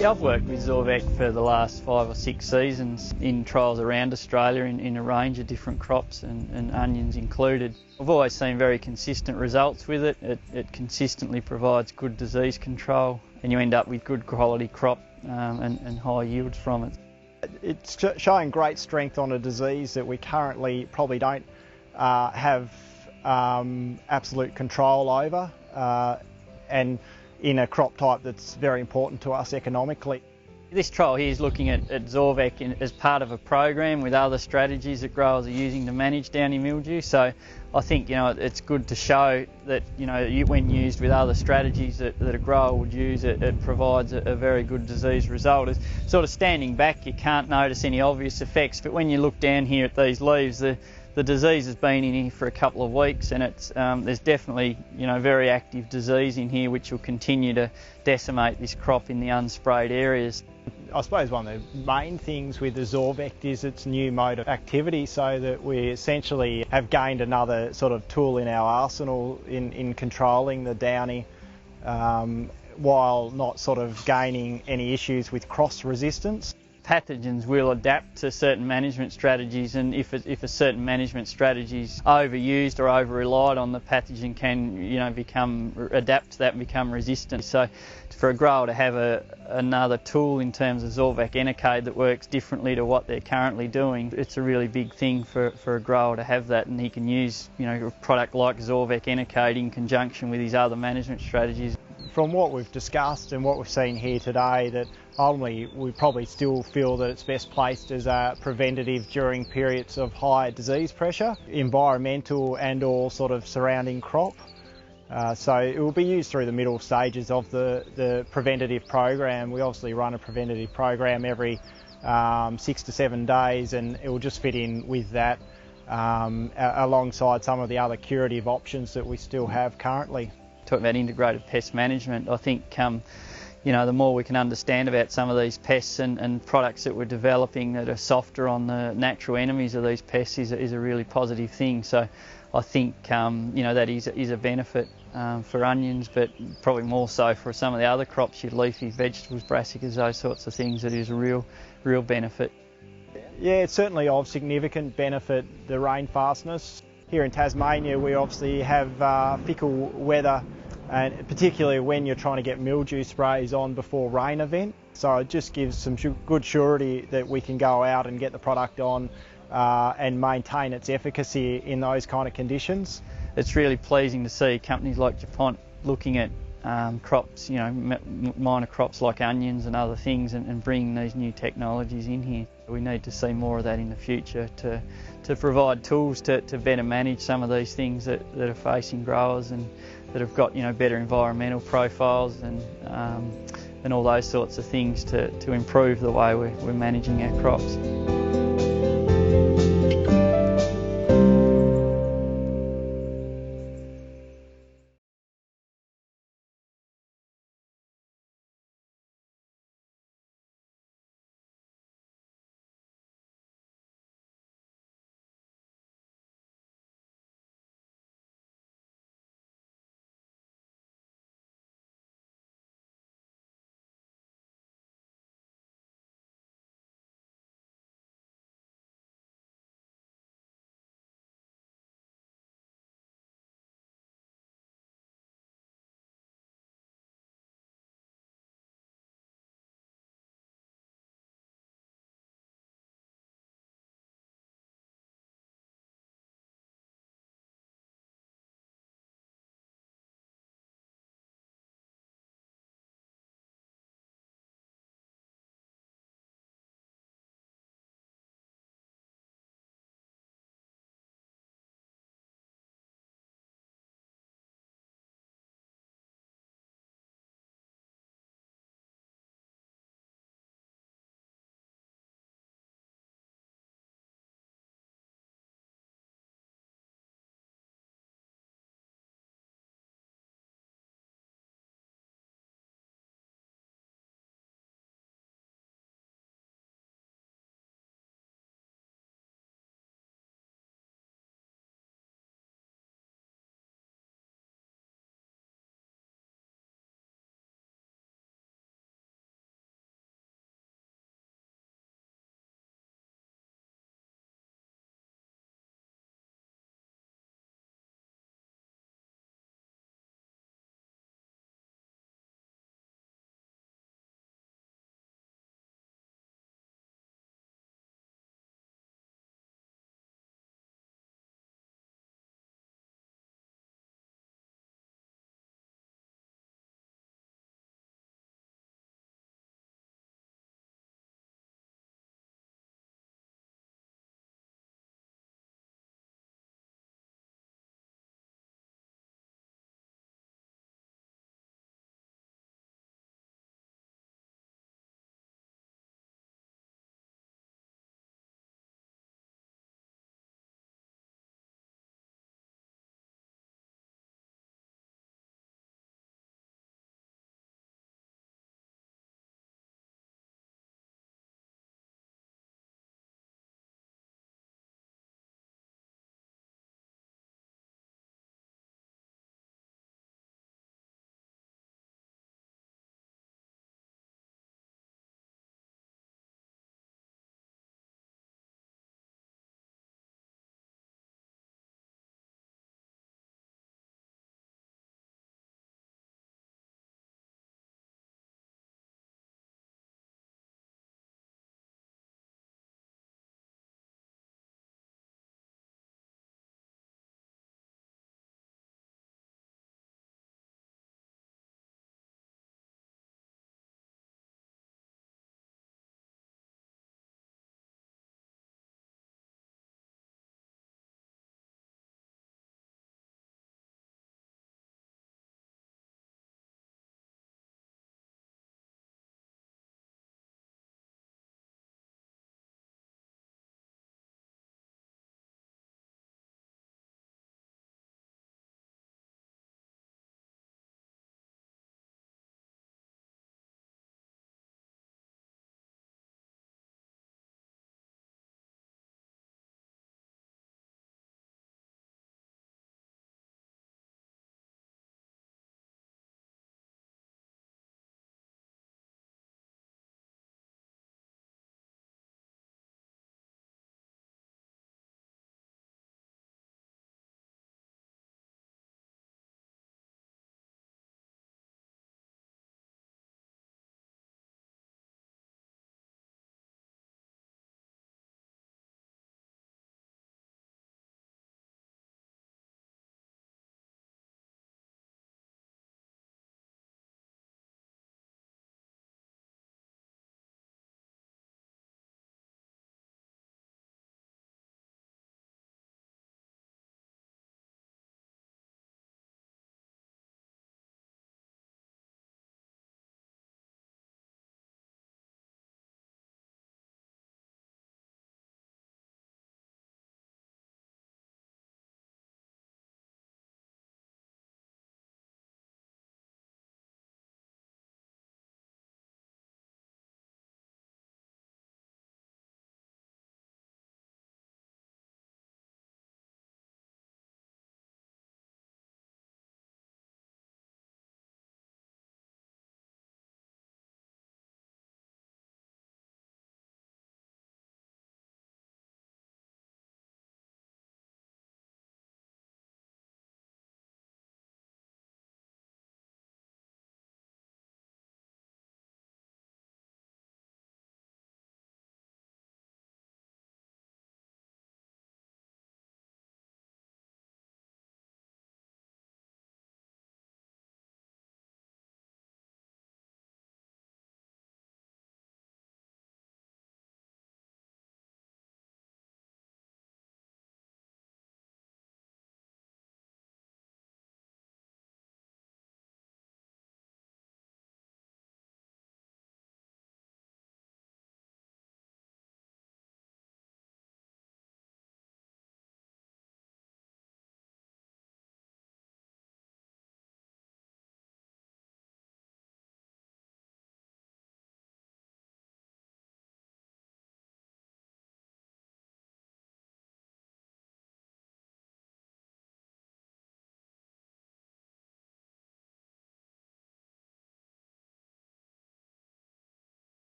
Yeah, I've worked with Zorvec for the last 5 or 6 seasons in trials around Australia in a range of different crops and onions included. I've always seen very consistent results with it. It consistently provides good disease control and you end up with good quality crop and high yields from it. It's showing great strength on a disease that we currently probably don't have absolute control over and in a crop type that's very important to us economically. This trial here is looking at Zorvec as part of a program with other strategies that growers are using to manage downy mildew. So I think it's good to show that when used with other strategies that a grower would use, it provides a very good disease result. It's sort of standing back, you can't notice any obvious effects, but when you look down here at these leaves, the disease has been in here for a couple of weeks, and there's definitely very active disease in here which will continue to decimate this crop in the unsprayed areas. I suppose one of the main things with the Zorvec is its new mode of activity, so that we essentially have gained another sort of tool in our arsenal in controlling the downy while not sort of gaining any issues with cross resistance. Pathogens will adapt to certain management strategies, and if a certain management strategy is overused or over-relied on, the pathogen can adapt to that and become resistant. So for a grower to have another tool in terms of Zorvec Enicade that works differently to what they're currently doing, it's a really big thing for a grower to have that, and he can use a product like Zorvec Enicade in conjunction with his other management strategies. From what we've discussed and what we've seen here today, that ultimately we probably still feel that it's best placed as a preventative during periods of high disease pressure, environmental and or sort of surrounding crop. So it will be used through the middle stages of the preventative program. We obviously run a preventative program every 6 to 7 days, and it will just fit in with that alongside some of the other curative options that we still have currently. Talking about integrated pest management, I think the more we can understand about some of these pests and products that we're developing that are softer on the natural enemies of these pests is a really positive thing. So I think that is a benefit for onions, but probably more so for some of the other crops, your leafy vegetables, brassicas, those sorts of things. It is a real benefit. Yeah, it's certainly of significant benefit, the rain fastness. Here in Tasmania we obviously have fickle weather, and particularly when you're trying to get mildew sprays on before rain event. So it just gives some good surety that we can go out and get the product on and maintain its efficacy in those kind of conditions. It's really pleasing to see companies like DuPont looking at crops, minor crops like onions and other things, and bringing these new technologies in here. We need to see more of that in the future to provide tools to better manage some of these things that are facing growers and that have got better environmental profiles and all those sorts of things to improve the way we're managing our crops.